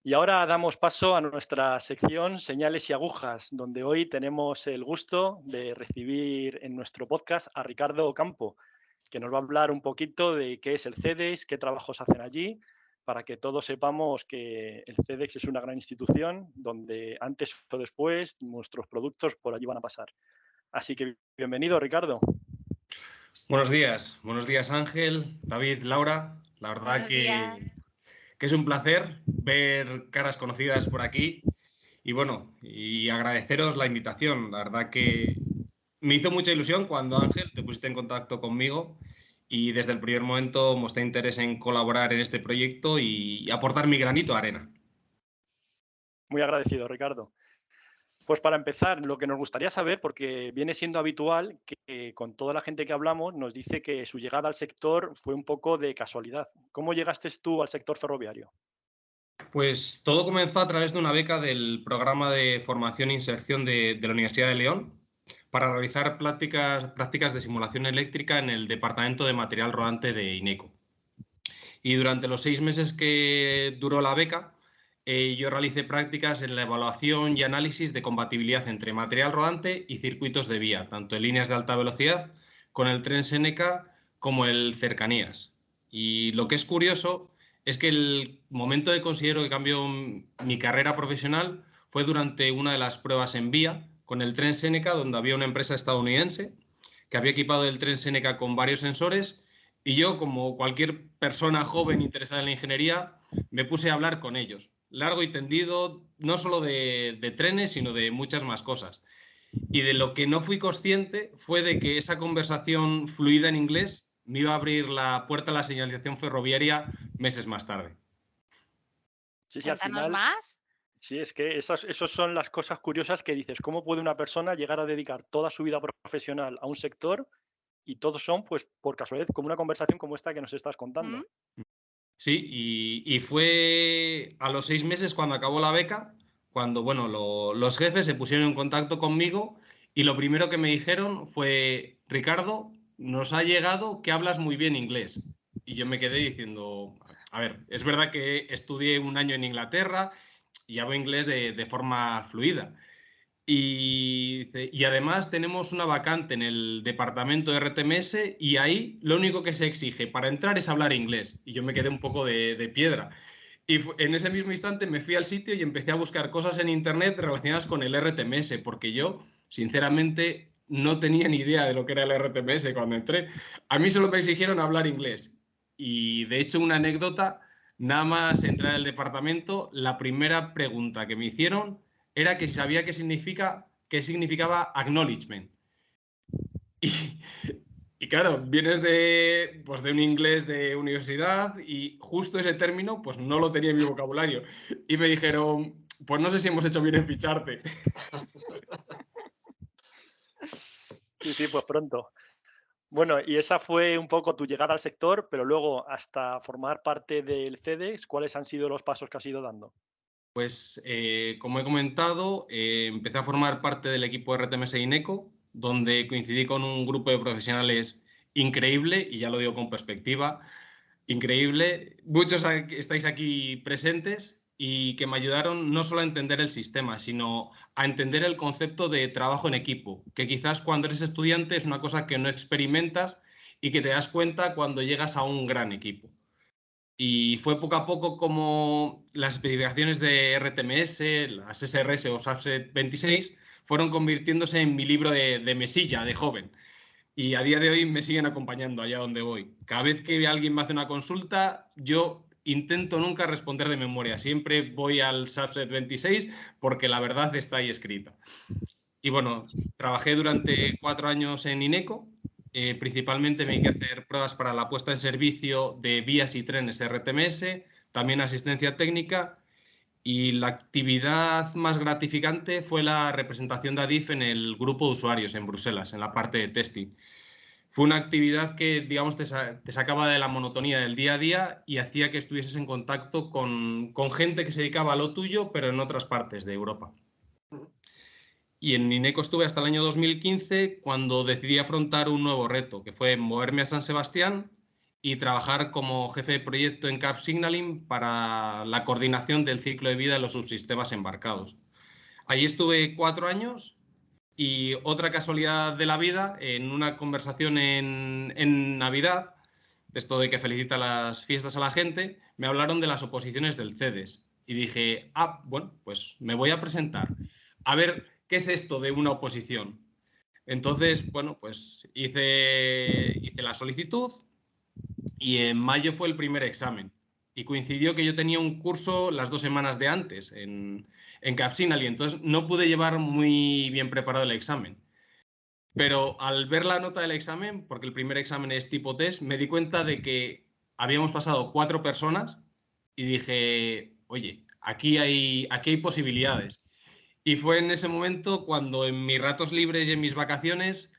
Y ahora damos paso a nuestra sección Señales y Agujas, donde hoy tenemos el gusto de recibir en nuestro podcast a Ricardo Ocampo, que nos va a hablar un poquito de qué es el CEDEX, qué trabajos hacen allí, para que todos sepamos que el CEDEX es una gran institución donde antes o después nuestros productos por allí van a pasar. Así que bienvenido, Ricardo. Buenos días Ángel, David, Laura. La verdad Buenos días. que es un placer ver caras conocidas por aquí y bueno, y agradeceros la invitación. La verdad que me hizo mucha ilusión cuando Ángel te pusiste en contacto conmigo y desde el primer momento mostré interés en colaborar en este proyecto y aportar mi granito de arena. Muy agradecido, Ricardo. Pues para empezar, lo que nos gustaría saber, porque viene siendo habitual que con toda la gente que hablamos nos dice que su llegada al sector fue un poco de casualidad. ¿Cómo llegaste tú al sector ferroviario? Pues todo comenzó a través de una beca del programa de formación e inserción de la Universidad de León para realizar prácticas de simulación eléctrica en el Departamento de Material Rodante de INECO. Y durante los 6 meses que duró la beca, yo realicé prácticas en la evaluación y análisis de compatibilidad entre material rodante y circuitos de vía, tanto en líneas de alta velocidad con el tren Seneca como el Cercanías. Y lo que es curioso es que el momento que considero que cambió mi carrera profesional fue durante una de las pruebas en vía con el tren Seneca, donde había una empresa estadounidense que había equipado el tren Seneca con varios sensores y yo, como cualquier persona joven interesada en la ingeniería, me puse a hablar con ellos, largo y tendido, no solo de trenes, sino de muchas más cosas. Y de lo que no fui consciente fue de que esa conversación fluida en inglés me iba a abrir la puerta a la señalización ferroviaria meses más tarde. Sí, al Cuéntanos final, más. sí, es que esas son las cosas curiosas que dices. ¿Cómo puede una persona llegar a dedicar toda su vida profesional a un sector y todos son, pues, por casualidad, como una conversación como esta que nos estás ¿Mm? contando? Sí, y fue a los 6 meses cuando acabó la beca, cuando bueno, los jefes se pusieron en contacto conmigo y lo primero que me dijeron fue, Ricardo, nos ha llegado que hablas muy bien inglés. Y yo me quedé diciendo, a ver, es verdad que estudié un año en Inglaterra y hablo inglés de forma fluida. Y además tenemos una vacante en el departamento de RTMS y ahí lo único que se exige para entrar es hablar inglés. Y yo me quedé un poco de piedra. Y en ese mismo instante me fui al sitio y empecé a buscar cosas en internet relacionadas con el RTMS, porque yo, sinceramente, no tenía ni idea de lo que era el RTMS cuando entré. A mí solo me exigieron hablar inglés. Y de hecho, una anécdota, nada más entrar al departamento, la primera pregunta que me hicieron era que si sabía qué significaba acknowledgement. Y, y claro, vienes pues de un inglés de universidad y justo ese término pues no lo tenía en mi vocabulario. Y me dijeron, pues no sé si hemos hecho bien en ficharte. Sí, pues pronto. Bueno, y esa fue un poco tu llegada al sector, pero luego hasta formar parte del CEDEX, ¿cuáles han sido los pasos que has ido dando? Pues como he comentado, empecé a formar parte del equipo de RTMS INECO, donde coincidí con un grupo de profesionales increíble, y ya lo digo con perspectiva, increíble. Muchos estáis aquí presentes y que me ayudaron no solo a entender el sistema, sino a entender el concepto de trabajo en equipo, que quizás cuando eres estudiante es una cosa que no experimentas y que te das cuenta cuando llegas a un gran equipo. Y fue poco a poco como las especificaciones de RTMS, las SRS o SAFSET 26 fueron convirtiéndose en mi libro de mesilla de joven. Y a día de hoy me siguen acompañando allá donde voy. Cada vez que alguien me hace una consulta, yo intento nunca responder de memoria. Siempre voy al SAFSET 26 porque la verdad está ahí escrita. Y bueno, trabajé durante 4 años en INECO. Principalmente me dediqué a hacer pruebas para la puesta en servicio de vías y trenes RTMS, también asistencia técnica. Y la actividad más gratificante fue la representación de ADIF en el grupo de usuarios en Bruselas, en la parte de testing. Fue una actividad que, digamos, te sacaba de la monotonía del día a día y hacía que estuvieses en contacto con gente que se dedicaba a lo tuyo, pero en otras partes de Europa. Y en INECO estuve hasta el año 2015, cuando decidí afrontar un nuevo reto, que fue moverme a San Sebastián y trabajar como jefe de proyecto en CAP Signaling para la coordinación del ciclo de vida de los subsistemas embarcados. Allí estuve 4 años y otra casualidad de la vida, en una conversación en Navidad, esto de que felicita las fiestas a la gente, me hablaron de las oposiciones del CEDES y dije, bueno, pues me voy a presentar. A ver, ¿qué es esto de una oposición? Entonces, bueno, pues hice la solicitud y en mayo fue el primer examen. Y coincidió que yo tenía un curso las 2 semanas de antes en Capsinal y entonces no pude llevar muy bien preparado el examen. Pero al ver la nota del examen, porque el primer examen es tipo test, me di cuenta de que habíamos pasado 4 personas y dije, oye, aquí hay posibilidades. Y fue en ese momento cuando en mis ratos libres y en mis vacaciones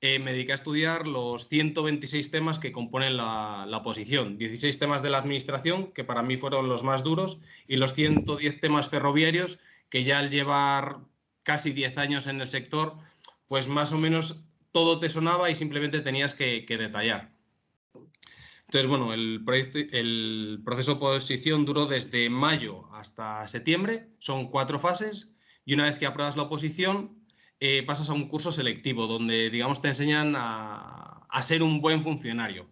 me dediqué a estudiar los 126 temas que componen la oposición. 16 temas de la administración, que para mí fueron los más duros, y los 110 temas ferroviarios, que ya al llevar casi 10 años en el sector, pues más o menos todo te sonaba y simplemente tenías que detallar. Entonces, bueno, el proceso de oposición duró desde mayo hasta septiembre, son 4 fases, y una vez que apruebas la oposición, pasas a un curso selectivo donde, digamos, te enseñan a ser un buen funcionario.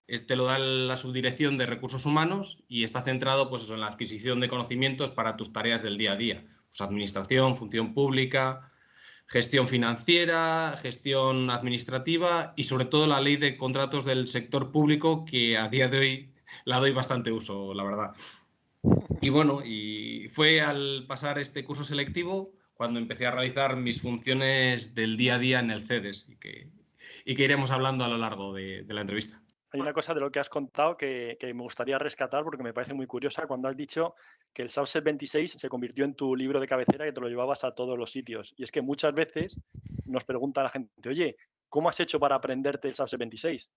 Te lo da la Subdirección de Recursos Humanos y está centrado pues, en la adquisición de conocimientos para tus tareas del día a día. Pues, administración, función pública, gestión financiera, gestión administrativa y sobre todo la ley de contratos del sector público, que a día de hoy la doy bastante uso, la verdad. Y bueno, y fue al pasar este curso selectivo cuando empecé a realizar mis funciones del día a día en el CEDES y que iremos hablando a lo largo de la entrevista. Hay una cosa de lo que has contado que me gustaría rescatar porque me parece muy curiosa cuando has dicho que el Subset 26 se convirtió en tu libro de cabecera y te lo llevabas a todos los sitios. Y es que muchas veces nos pregunta la gente, oye, ¿cómo has hecho para aprenderte el Subset 26?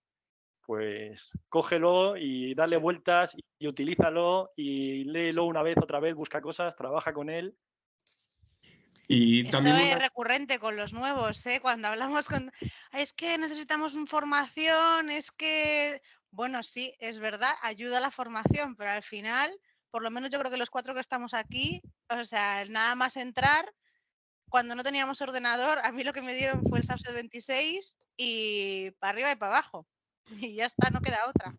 Pues cógelo y dale vueltas y utilízalo y léelo una vez, otra vez, busca cosas, trabaja con él. Y Esto también es recurrente con los nuevos, ¿eh? Cuando hablamos con... Es que necesitamos formación, es que... Bueno, sí, es verdad, ayuda a la formación, pero al final, por lo menos yo creo que los 4 que estamos aquí, o sea, nada más entrar, cuando no teníamos ordenador, a mí lo que me dieron fue el Subset 26 y para arriba y para abajo. Y ya está, no queda otra.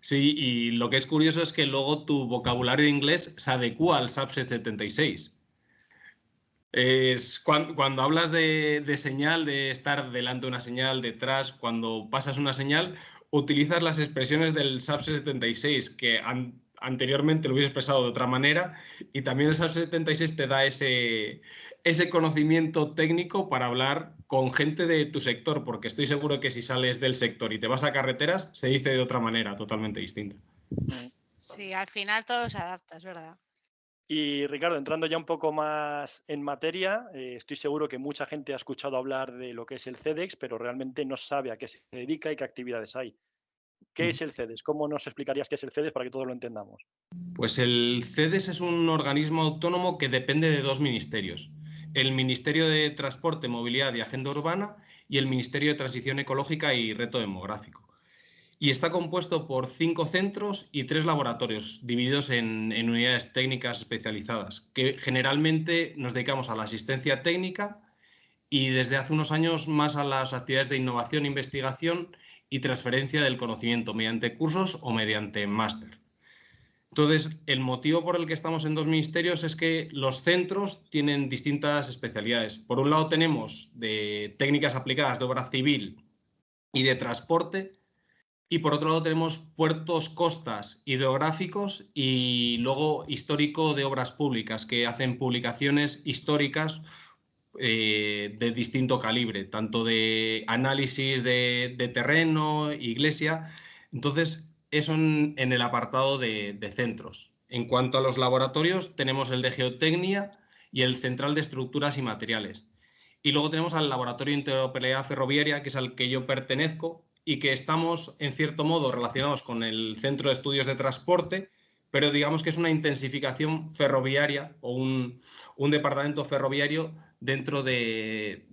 Sí, y lo que es curioso es que luego tu vocabulario de inglés se adecua al Subset 76. Es cuando hablas de señal, de estar delante de una señal, detrás, cuando pasas una señal, utilizas las expresiones del Subset 76, que anteriormente lo hubiese expresado de otra manera, y también el Subset 76 te da ese conocimiento técnico para hablar con gente de tu sector, porque estoy seguro que si sales del sector y te vas a carreteras, se dice de otra manera, totalmente distinta. Sí, al final todo se adapta, es verdad. Y Ricardo, entrando ya un poco más en materia, estoy seguro que mucha gente ha escuchado hablar de lo que es el CEDEX, pero realmente no sabe a qué se dedica y qué actividades hay. ¿Qué es el CEDEX? ¿Cómo nos explicarías qué es el CEDEX para que todos lo entendamos? Pues el CEDES es un organismo autónomo que depende de 2 ministerios: el Ministerio de Transporte, Movilidad y Agenda Urbana y el Ministerio de Transición Ecológica y Reto Demográfico. Y está compuesto por 5 centros y 3 laboratorios divididos en unidades técnicas especializadas, que generalmente nos dedicamos a la asistencia técnica y desde hace unos años más a las actividades de innovación, investigación y transferencia del conocimiento mediante cursos o mediante máster. Entonces, el motivo por el que estamos en 2 ministerios es que los centros tienen distintas especialidades. Por un lado tenemos de técnicas aplicadas de obra civil y de transporte, y por otro lado tenemos puertos, costas, hidrográficos y luego histórico de obras públicas, que hacen publicaciones históricas de distinto calibre, tanto de análisis de terreno, iglesia. Entonces, eso en el apartado de centros. En cuanto a los laboratorios, tenemos el de geotecnia y el central de estructuras y materiales. Y luego tenemos al Laboratorio de Interoperabilidad Ferroviaria, que es al que yo pertenezco, y que estamos, en cierto modo, relacionados con el Centro de Estudios de Transporte, pero digamos que es una intensificación ferroviaria o un departamento ferroviario dentro de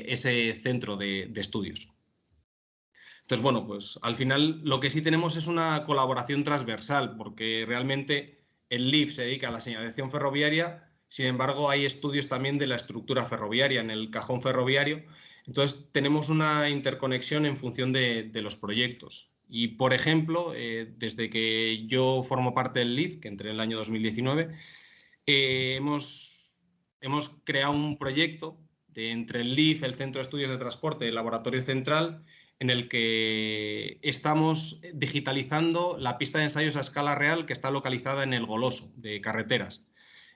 ese centro de estudios. Entonces, bueno, pues al final lo que sí tenemos es una colaboración transversal, porque realmente el LIF se dedica a la señalización ferroviaria, sin embargo hay estudios también de la estructura ferroviaria en el cajón ferroviario. Entonces tenemos una interconexión en función de los proyectos. Y, por ejemplo, desde que yo formo parte del LIF, que entré en el año 2019, hemos creado un proyecto entre el LIF, el Centro de Estudios de Transporte, el Laboratorio Central, en el que estamos digitalizando la pista de ensayos a escala real que está localizada en el Goloso, de carreteras.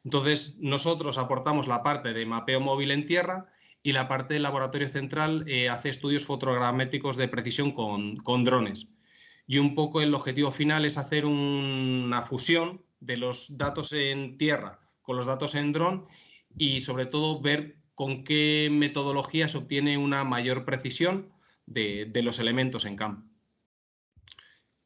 Entonces, nosotros aportamos la parte de mapeo móvil en tierra y la parte del laboratorio central hace estudios fotogramétricos de precisión con drones. Y un poco el objetivo final es hacer una fusión de los datos en tierra con los datos en dron y, sobre todo, ver con qué metodología se obtiene una mayor precisión de los elementos en campo.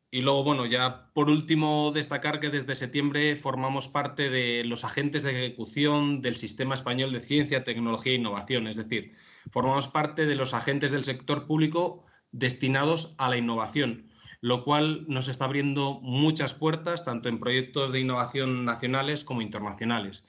Y luego, bueno, ya por último destacar que desde septiembre formamos parte de los agentes de ejecución del Sistema Español de Ciencia, Tecnología e Innovación, es decir, formamos parte de los agentes del sector público destinados a la innovación, lo cual nos está abriendo muchas puertas, tanto en proyectos de innovación nacionales como internacionales.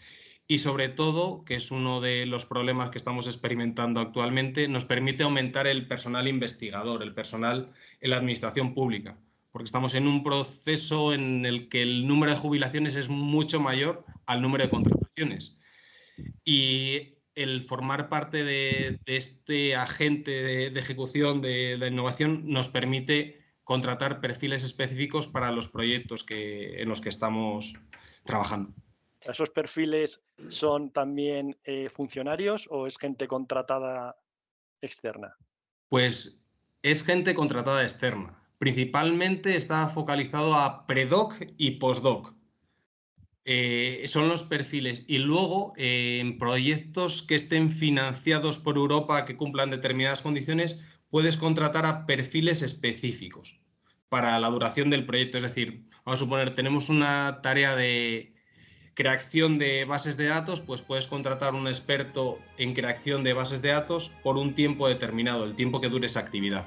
Y, sobre todo, que es uno de los problemas que estamos experimentando actualmente, nos permite aumentar el personal investigador, el personal en la administración pública, porque estamos en un proceso en el que el número de jubilaciones es mucho mayor al número de contrataciones. Y el formar parte de este agente de ejecución de la innovación nos permite contratar perfiles específicos para los proyectos en los que estamos trabajando. ¿Esos perfiles son también funcionarios o es gente contratada externa? Pues es gente contratada externa. Principalmente está focalizado a predoc y postdoc. Son los perfiles. Y luego, en proyectos que estén financiados por Europa, que cumplan determinadas condiciones, puedes contratar a perfiles específicos para la duración del proyecto. Es decir, vamos a suponer, tenemos una tarea de creación de bases de datos, pues puedes contratar un experto en creación de bases de datos por un tiempo determinado, el tiempo que dure esa actividad.